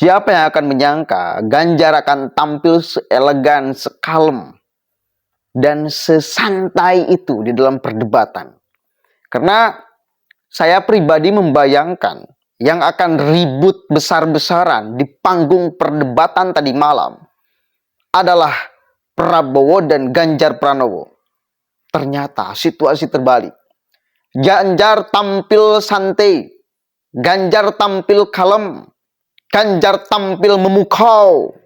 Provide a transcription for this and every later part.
Siapa yang akan menyangka Ganjar akan tampil seelegan, sekalem, dan sesantai itu di dalam perdebatan. Karena saya pribadi membayangkan yang akan ribut besar-besaran di panggung perdebatan tadi malam adalah Prabowo dan Ganjar Pranowo. Ternyata situasi terbalik. Ganjar tampil santai, Ganjar tampil kalem, Ganjar tampil memukau.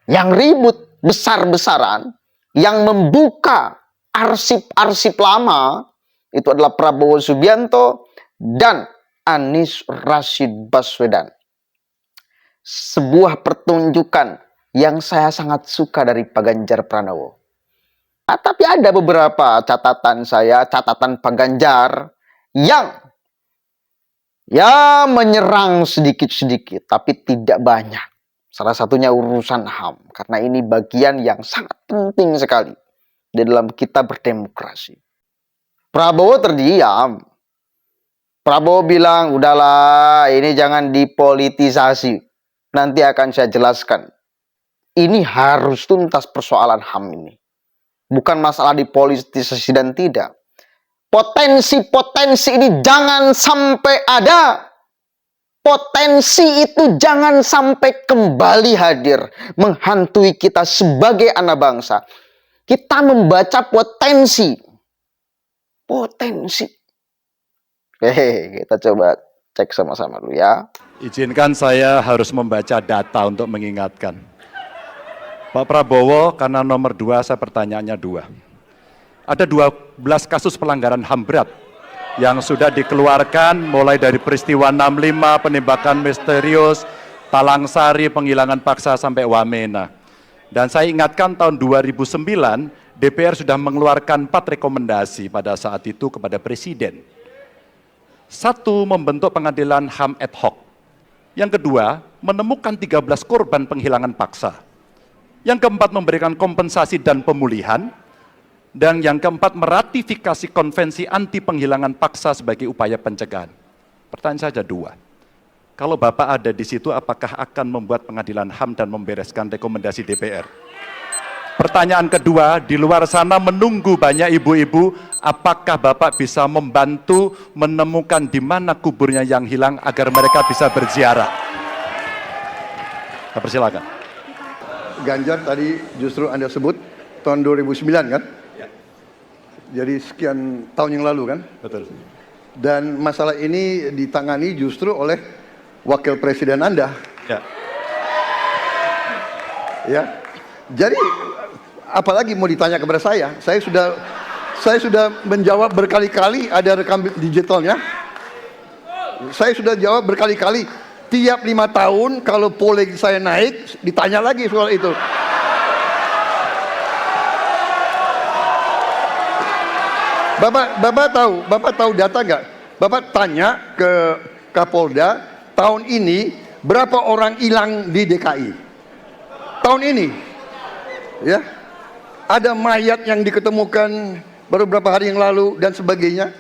Yang ribut besar-besaran, yang membuka arsip-arsip lama, itu adalah Prabowo Subianto dan Anies Rashid Baswedan. Sebuah pertunjukan yang saya sangat suka dari Pak Ganjar Pranowo. Tapi ada beberapa catatan saya, catatan Pak Ganjar yang menyerang sedikit-sedikit, tapi tidak banyak. Salah satunya urusan HAM, karena ini bagian yang sangat penting sekali di dalam kita berdemokrasi. Prabowo terdiam. Prabowo bilang, udahlah, ini jangan dipolitisasi. Nanti akan saya jelaskan. Ini harus tuntas persoalan HAM ini. Bukan masalah dipolitisasi dan tidak. Potensi-potensi ini jangan sampai ada. Potensi itu jangan sampai kembali hadir. Menghantui kita sebagai anak bangsa. Kita membaca potensi. Potensi. Kita coba cek sama-sama dulu ya. Izinkan saya harus membaca data untuk mengingatkan. Pak Prabowo, karena nomor 2, saya pertanyaannya 2. Ada 12 kasus pelanggaran HAM berat yang sudah dikeluarkan mulai dari peristiwa 65, penembakan misterius, Talang Sari, penghilangan paksa sampai Wamena. Dan saya ingatkan tahun 2009, DPR sudah mengeluarkan 4 rekomendasi pada saat itu kepada Presiden. 1, membentuk pengadilan HAM ad hoc. Yang kedua, menemukan 13 korban penghilangan paksa. Yang keempat, memberikan kompensasi dan pemulihan. Dan yang keempat, meratifikasi konvensi anti penghilangan paksa sebagai upaya pencegahan. Pertanyaan saja 2. Kalau Bapak ada di situ, apakah akan membuat pengadilan HAM dan membereskan rekomendasi DPR? Pertanyaan kedua, di luar sana menunggu banyak ibu-ibu, apakah Bapak bisa membantu menemukan di mana kuburnya yang hilang agar mereka bisa berziarah? Saya persilakan. Ganjar tadi justru Anda sebut tahun 2009 kan? Ya. Jadi sekian tahun yang lalu kan? Betul. Dan masalah ini ditangani justru oleh wakil presiden Anda. Ya. Ya. Jadi apalagi mau ditanya kepada saya? Saya sudah menjawab berkali-kali, ada rekam digitalnya. Saya sudah jawab berkali-kali. Tiap 5 tahun kalau polling saya naik, ditanya lagi soal itu. Bapak tahu data nggak? Bapak tanya ke Kapolda, tahun ini berapa orang hilang di DKI? Tahun ini, ya, ada mayat yang diketemukan baru beberapa hari yang lalu dan sebagainya.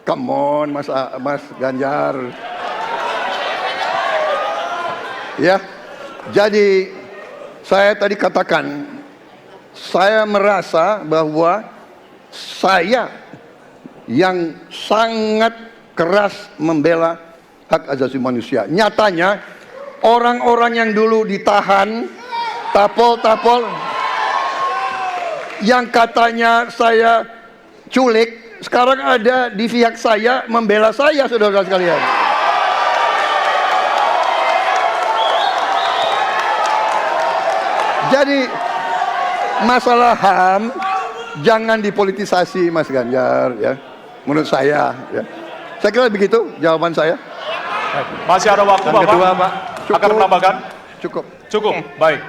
Come on, Mas Ganjar. Ya, jadi saya tadi katakan, saya merasa bahwa saya yang sangat keras membela hak asasi manusia. Nyatanya orang-orang yang dulu ditahan, tapol-tapol, yang katanya saya culik, sekarang ada di pihak saya membela saya, saudara sekalian. Jadi masalah HAM jangan dipolitisasi, Mas Ganjar, ya. Menurut saya, ya. Saya kira begitu jawaban saya. Masih ada waktu, Dan Bapak? kedua, Pak. Akan menambahkan? Cukup. Cukup, baik.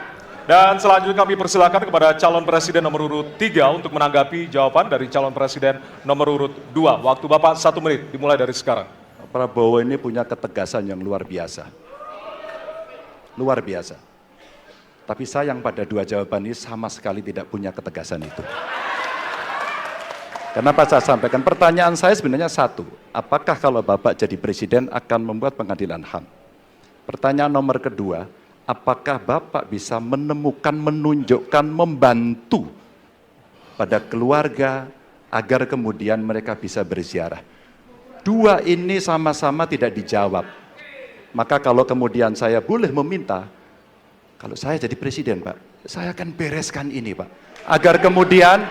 Dan selanjutnya kami persilakan kepada calon presiden nomor urut 3 untuk menanggapi jawaban dari calon presiden nomor urut 2. Waktu Bapak 1 menit, dimulai dari sekarang. Prabowo ini punya ketegasan yang luar biasa. Luar biasa. Tapi sayang pada 2 jawaban ini sama sekali tidak punya ketegasan itu. Kenapa saya sampaikan? Pertanyaan saya sebenarnya 1. Apakah kalau Bapak jadi presiden akan membuat pengadilan HAM? Pertanyaan nomor kedua, apakah Bapak bisa menemukan, menunjukkan, membantu pada keluarga agar kemudian mereka bisa berziarah? Dua ini sama-sama tidak dijawab. Maka kalau kemudian saya boleh meminta, kalau saya jadi presiden, Pak, saya akan bereskan ini, Pak. Agar kemudian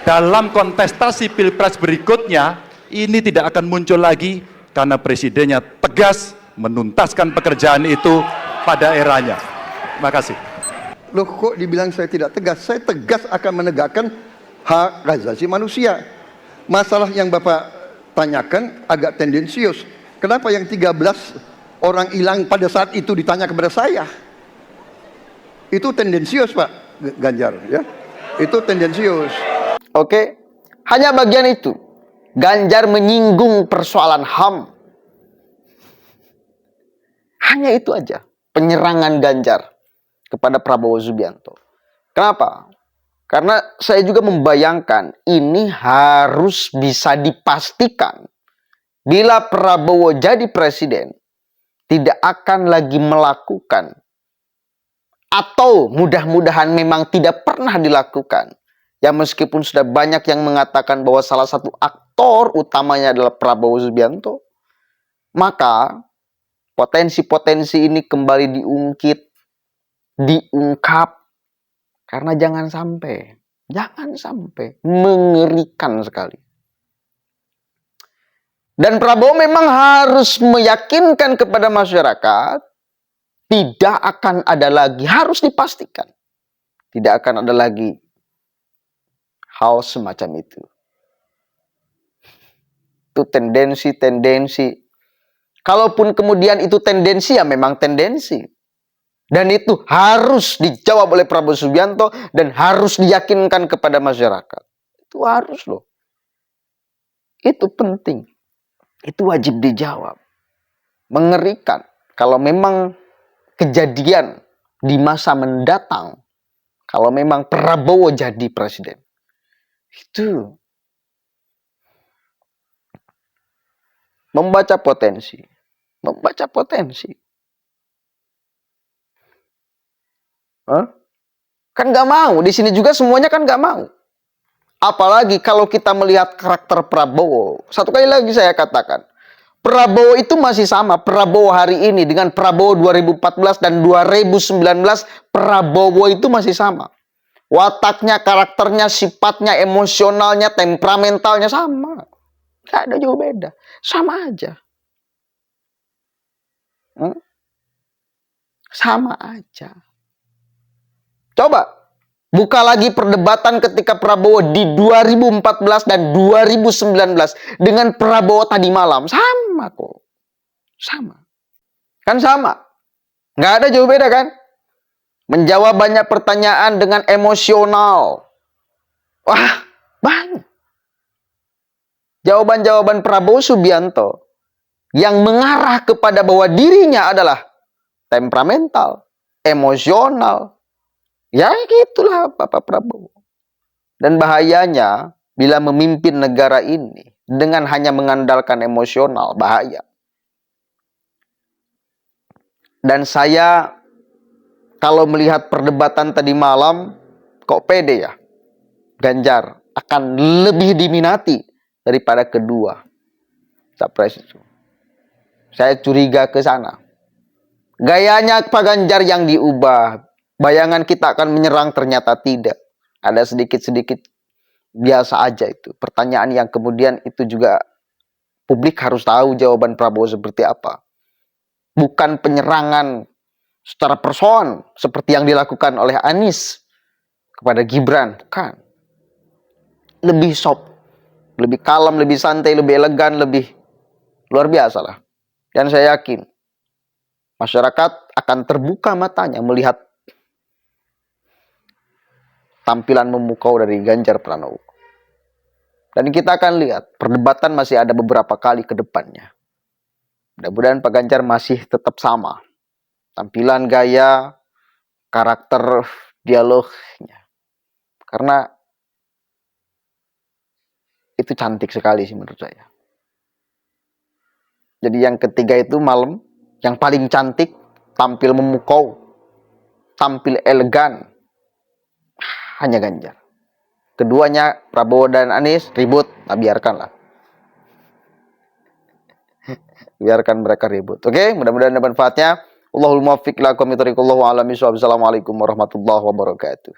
dalam kontestasi Pilpres berikutnya, ini tidak akan muncul lagi karena presidennya tegas menuntaskan pekerjaan itu pada eranya. Terima kasih. Loh, kok dibilang saya tidak tegas? Saya tegas akan menegakkan hak asasi manusia. Masalah yang Bapak tanyakan agak tendensius. Kenapa yang 13 orang hilang pada saat itu ditanya kepada saya? Itu tendensius, Pak Ganjar, ya. Itu tendensius. Oke, hanya bagian itu. Ganjar menyinggung persoalan HAM. Hanya itu aja. Penyerangan Ganjar kepada Prabowo Subianto. Kenapa? Karena saya juga membayangkan ini harus bisa dipastikan bila Prabowo jadi presiden tidak akan lagi melakukan atau mudah-mudahan memang tidak pernah dilakukan. Ya meskipun sudah banyak yang mengatakan bahwa salah satu aktor utamanya adalah Prabowo Subianto, maka potensi-potensi ini kembali diungkit, diungkap. Karena jangan sampai mengerikan sekali. Dan Prabowo memang harus meyakinkan kepada masyarakat tidak akan ada lagi, harus dipastikan tidak akan ada lagi hal semacam itu. Itu tendensi. Kalaupun kemudian itu tendensi, ya memang tendensi. Dan itu harus dijawab oleh Prabowo Subianto dan harus diyakinkan kepada masyarakat. Itu harus loh. Itu penting. Itu wajib dijawab. Mengerikan kalau memang kejadian di masa mendatang, kalau memang Prabowo jadi presiden. Itu membaca potensi. Kan nggak mau. Di sini juga semuanya kan nggak mau. Apalagi kalau kita melihat karakter Prabowo. Satu kali lagi saya katakan. Prabowo itu masih sama. Prabowo hari ini dengan Prabowo 2014 dan 2019. Prabowo itu masih sama. Wataknya, karakternya, sifatnya, emosionalnya, temperamentalnya sama. Nggak ada jauh beda. Sama aja. Sama aja. Coba buka lagi perdebatan ketika Prabowo di 2014 dan 2019 dengan Prabowo tadi malam. Sama kok. Sama. Kan sama. Nggak ada jauh beda kan? Menjawab banyak pertanyaan dengan emosional. Wah, banyak. Jawaban-jawaban Prabowo Subianto yang mengarah kepada bahwa dirinya adalah temperamental, emosional. Ya gitulah Bapak Prabowo. Dan bahayanya bila memimpin negara ini dengan hanya mengandalkan emosional, bahaya. Dan saya kalau melihat perdebatan tadi malam, kok pede ya? Ganjar akan lebih diminati daripada kedua capres itu. Saya curiga ke sana. Gayanya Pak Ganjar yang diubah. Bayangan kita akan menyerang, ternyata tidak. Ada sedikit-sedikit biasa aja itu. Pertanyaan yang kemudian itu juga publik harus tahu jawaban Prabowo seperti apa. Bukan penyerangan secara person seperti yang dilakukan oleh Anies kepada Gibran. Bukan. Lebih soft, lebih kalem, lebih santai, lebih elegan, lebih luar biasa lah. Dan saya yakin masyarakat akan terbuka matanya melihat tampilan memukau dari Ganjar Pranowo. Dan kita akan lihat, perdebatan masih ada beberapa kali ke depannya. Mudah-mudahan Pak Ganjar masih tetap sama. Tampilan, gaya, karakter, dialognya. Karena itu cantik sekali sih menurut saya. Jadi yang ketiga itu malam, yang paling cantik tampil memukau, tampil elegan, hanya Ganjar. Keduanya, Prabowo dan Anies, ribut, nah biarkanlah. Biarkan mereka ribut. Oke, mudah-mudahan ada manfaatnya. Allahul muwaffiq ila aqwamit thoriq. Allahu a'lam bishawab. Assalamualaikum warahmatullahi wabarakatuh.